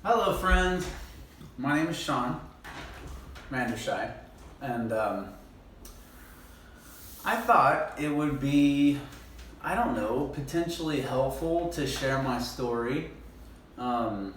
Hello, friends. My name is Sean Mandershai, and I thought it would be, I don't know, potentially helpful to share my story. Um,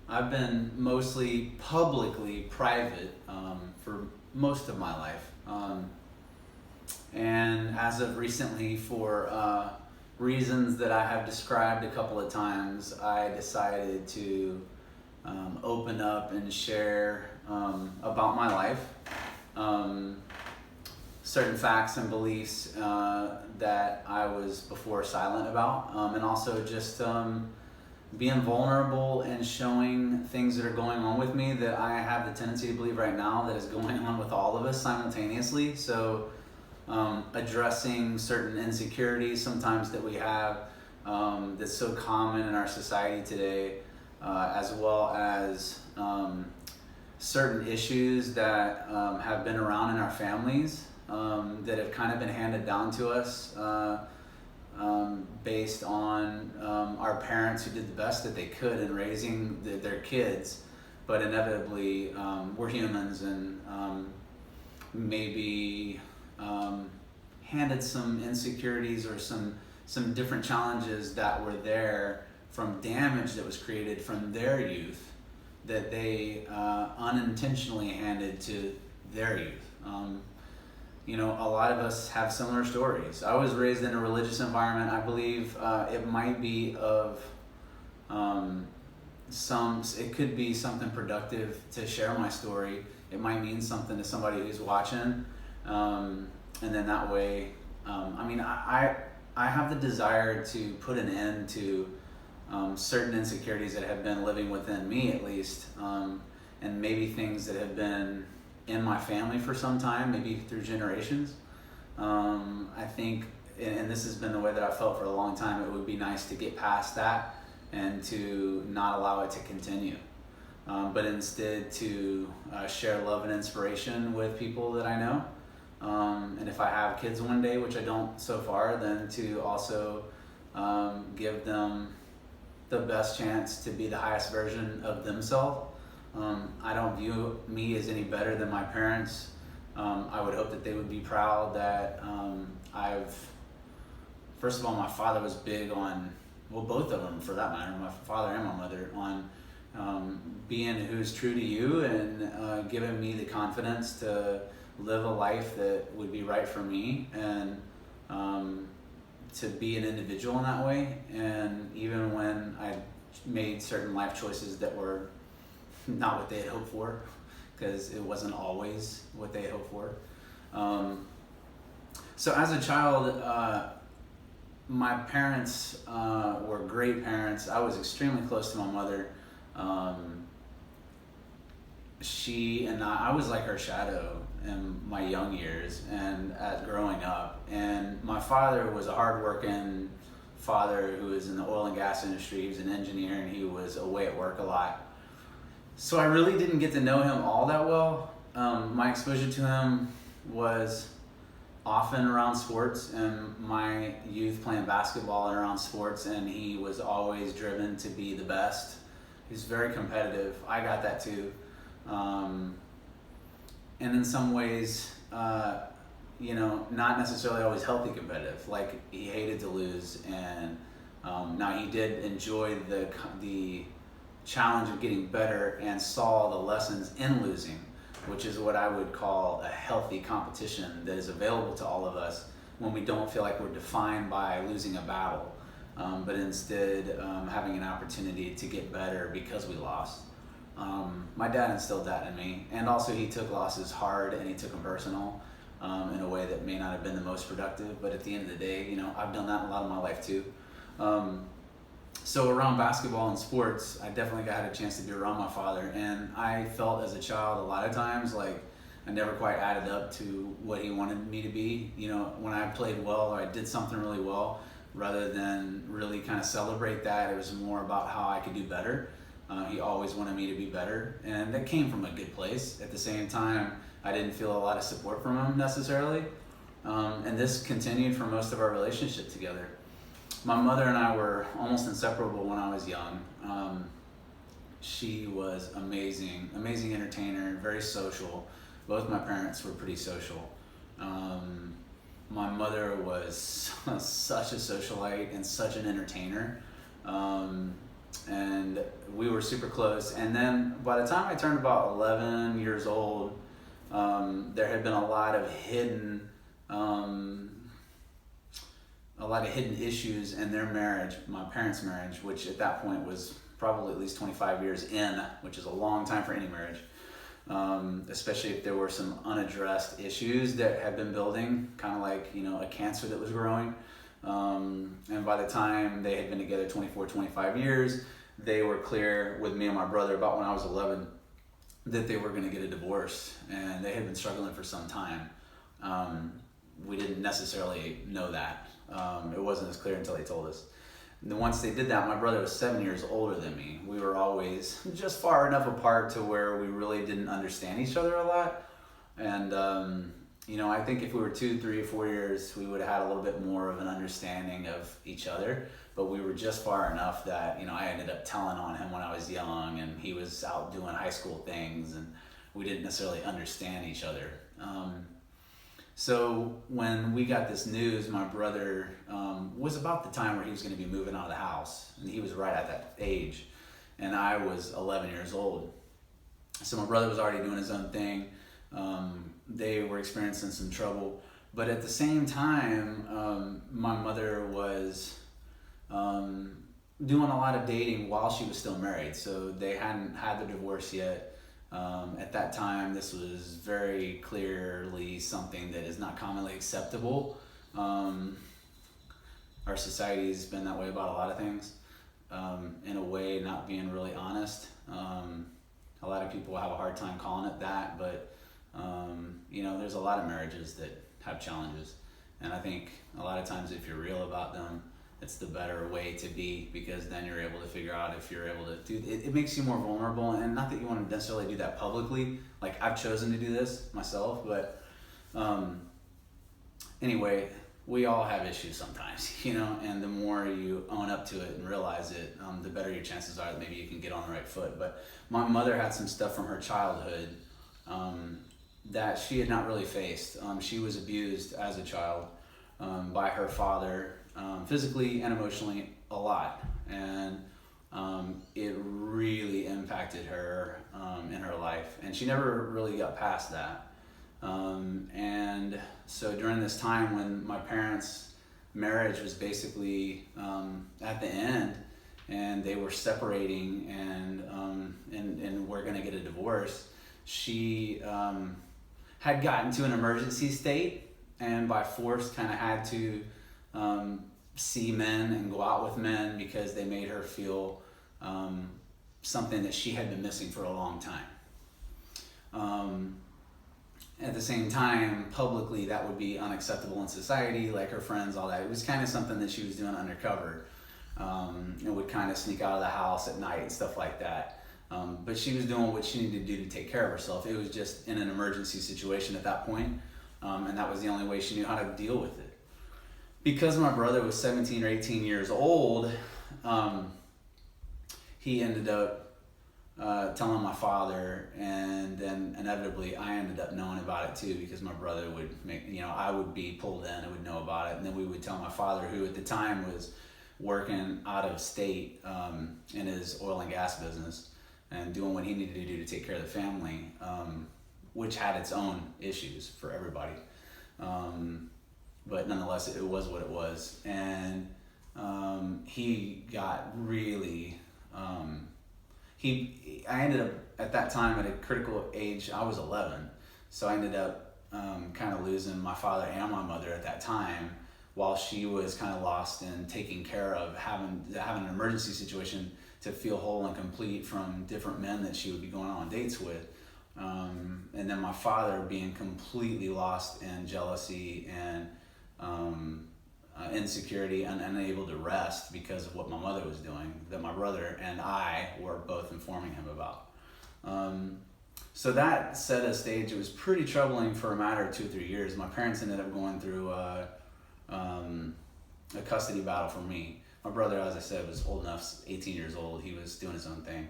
I've been mostly publicly private for most of my life, and as of recently, for reasons that I have described a couple of times, I decided to open up and share about my life, um, certain facts and beliefs that I was before silent about, and also just being vulnerable and showing things that are going on with me that I have the tendency to believe right now that is going on with all of us simultaneously. So addressing certain insecurities sometimes that we have, that's so common in our society today, as well as certain issues that have been around in our families, that have kind of been handed down to us, based on our parents who did the best that they could in raising their kids, but inevitably we're humans and maybe handed some insecurities or some different challenges that were there from damage that was created from their youth that they unintentionally handed to their youth. A lot of us have similar stories. I was raised in a religious environment. I believe it might be of it could be something productive to share my story. It might mean something to somebody who's watching. And then that way, I have the desire to put an end to certain insecurities that have been living within me, at least, and maybe things that have been in my family for some time, maybe through generations. I think, and this has been the way that I've felt for a long time, it would be nice to get past that and to not allow it to continue. But instead to share love and inspiration with people that I know. And if I have kids one day, which I don't so far, then to also give them the best chance to be the highest version of themselves. I don't view me as any better than my parents. I would hope that they would be proud that first of all, my father was big on, well, both of them for that matter, my father and my mother, on being who's true to you and giving me the confidence to live a life that would be right for me, and to be an individual in that way. And even when I made certain life choices that were not what they had hoped for, because it wasn't always what they had hoped for. So as a child, my parents were great parents. I was extremely close to my mother. She and I was like her shadow in my young years and as growing up. And my father was a hardworking father who was in the oil and gas industry. He was an engineer and he was away at work a lot. So I really didn't get to know him all that well. My exposure to him was often around sports, and my youth playing basketball and around sports, and he was always driven to be the best. He's very competitive. I got that too. And in some ways, not necessarily always healthy competitive. Like, he hated to lose, and now he did enjoy the challenge of getting better and saw the lessons in losing, which is what I would call a healthy competition that is available to all of us when we don't feel like we're defined by losing a battle, but instead having an opportunity to get better because we lost. My dad instilled that in me, and also he took losses hard and he took them personal, in a way that may not have been the most productive, but at the end of the day, I've done that a lot of my life too. So around basketball and sports, I definitely had a chance to be around my father, and I felt as a child a lot of times like I never quite added up to what he wanted me to be. When I played well or I did something really well, rather than really kind of celebrate that, it was more about how I could do better. He always wanted me to be better, and that came from a good place. At the same time, I didn't feel a lot of support from him necessarily, and this continued for most of our relationship together. My mother and I were almost inseparable when I was young. she was amazing, amazing entertainer, very social. Both my parents were pretty social. Um, my mother was such a socialite and such an entertainer. Um, and we were super close. And then by the time I turned about 11 years old, there had been um, a lot of hidden issues in their marriage, my parents' marriage, which at that point was probably at least 25 years in, which is a long time for any marriage. Especially if there were some unaddressed issues that had been building, kind of like, a cancer that was growing. And by the time they had been together 24, 25 years, they were clear with me and my brother about when I was 11 that they were going to get a divorce, and they had been struggling for some time. We didn't necessarily know that. It wasn't as clear until they told us. And then once they did that, my brother was 7 years older than me. We were always just far enough apart to where we really didn't understand each other a lot. And, I think if we were 2, 3, 4 years, we would have had a little bit more of an understanding of each other. But we were just far enough that, I ended up telling on him when I was young, and he was out doing high school things, and we didn't necessarily understand each other. So when we got this news, my brother was about the time where he was going to be moving out of the house, and he was right at that age, and I was 11 years old. So my brother was already doing his own thing. They were experiencing some trouble, but at the same time, my mother was doing a lot of dating while she was still married. So they hadn't had the divorce yet. At that time, this was very clearly something that is not commonly acceptable. Our society's been that way about a lot of things. In a way, not being really honest. A lot of people have a hard time calling it that, but there's a lot of marriages that have challenges. And I think a lot of times if you're real about them, it's the better way to be, because then you're able to figure out if you're able to do it. It makes you more vulnerable, and not that you want to necessarily do that publicly. Like, I've chosen to do this myself, but anyway, we all have issues sometimes, and the more you own up to it and realize it, the better your chances are that maybe you can get on the right foot. But my mother had some stuff from her childhood that she had not really faced. She was abused as a child by her father, physically and emotionally, a lot, and it really impacted her in her life, and she never really got past that. And so during this time when my parents' marriage was basically at the end, and they were separating, and we're gonna get a divorce, she had gotten to an emergency state, and by force kind of had to see men and go out with men because they made her feel something that she had been missing for a long time. At the same time, publicly, that would be unacceptable in society, like her friends, all that. It was kind of something that she was doing undercover, and would kind of sneak out of the house at night and stuff like that. But she was doing what she needed to do to take care of herself. It was just in an emergency situation at that point, and that was the only way she knew how to deal with it. Because my brother was 17 or 18 years old, he ended up telling my father, and then inevitably I ended up knowing about it too, because my brother would I would be pulled in and would know about it, and then we would tell my father, who at the time was working out of state in his oil and gas business and doing what he needed to do to take care of the family, which had its own issues for everybody. But nonetheless, it was what it was. And he got really, I ended up at that time at a critical age. I was 11. So I ended up kind of losing my father and my mother at that time, while she was kind of lost in taking care of having an emergency situation to feel whole and complete from different men that she would be going on dates with. And then my father being completely lost in jealousy and insecurity and unable to rest because of what my mother was doing, that my brother and I were both informing him about. So that set a stage. It was pretty troubling for a matter of 2 or 3 years. My parents ended up going through a custody battle for me. My brother, as I said, was old enough, 18 years old. He was doing his own thing.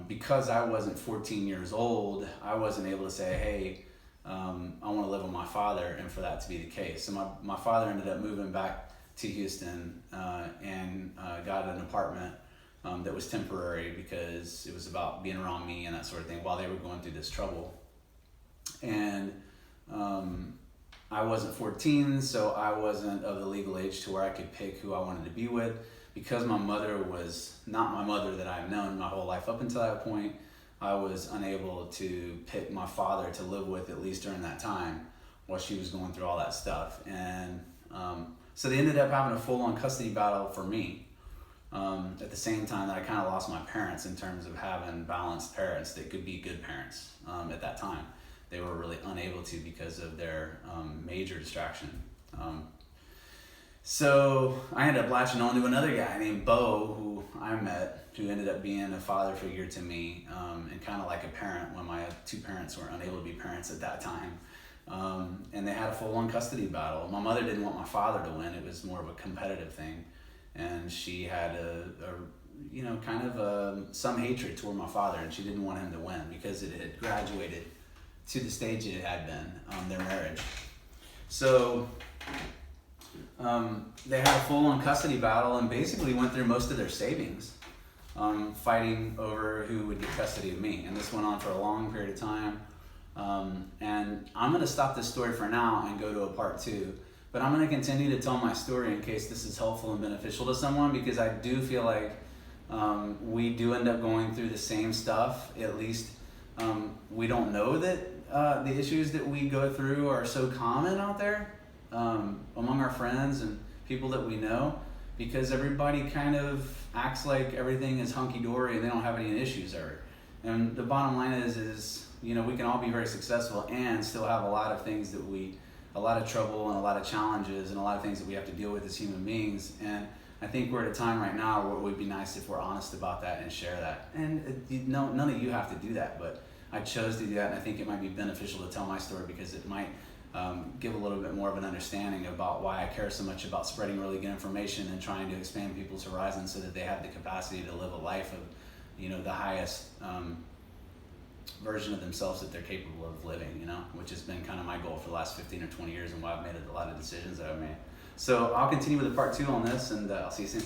because I wasn't 14 years old, I wasn't able to say, hey, I want to live with my father, and for that to be the case. So my father ended up moving back to Houston and got an apartment that was temporary because it was about being around me and that sort of thing while they were going through this trouble. And I wasn't 14, so I wasn't of the legal age to where I could pick who I wanted to be with. Because my mother was not my mother that I've known my whole life up until that point, I was unable to pick my father to live with, at least during that time, while she was going through all that stuff. And so they ended up having a full-on custody battle for me. At the same time that I kind of lost my parents in terms of having balanced parents that could be good parents at that time. They were really unable to because of their major distraction. So I ended up latching on to another guy named Bo, who I met, who ended up being a father figure to me and kind of like a parent when my two parents were unable to be parents at that time. And they had a full-on custody battle. My mother didn't want my father to win. It was more of a competitive thing. And she had some hatred toward my father, and she didn't want him to win because it had graduated to the stage it had been, their marriage. So they had a full-on custody battle and basically went through most of their savings fighting over who would get custody of me. And this went on for a long period of time. And I'm going to stop this story for now and go to a part 2. But I'm going to continue to tell my story in case this is helpful and beneficial to someone, because I do feel like we do end up going through the same stuff. At least we don't know that the issues that we go through are so common out there among our friends and people that we know, because everybody kind of acts like everything is hunky-dory and they don't have any issues ever. And the bottom line is we can all be very successful and still have a lot of things a lot of trouble and a lot of challenges and a lot of things that we have to deal with as human beings. And I think we're at a time right now where it would be nice if we're honest about that and share that. And none of you have to do that, but I chose to do that, and I think it might be beneficial to tell my story because it might give a little bit more of an understanding about why I care so much about spreading really good information and trying to expand people's horizons so that they have the capacity to live a life of, the highest version of themselves that they're capable of living, which has been kind of my goal for the last 15 or 20 years and why I've made a lot of decisions that I've made. So I'll continue with the part 2 on this, and I'll see you soon.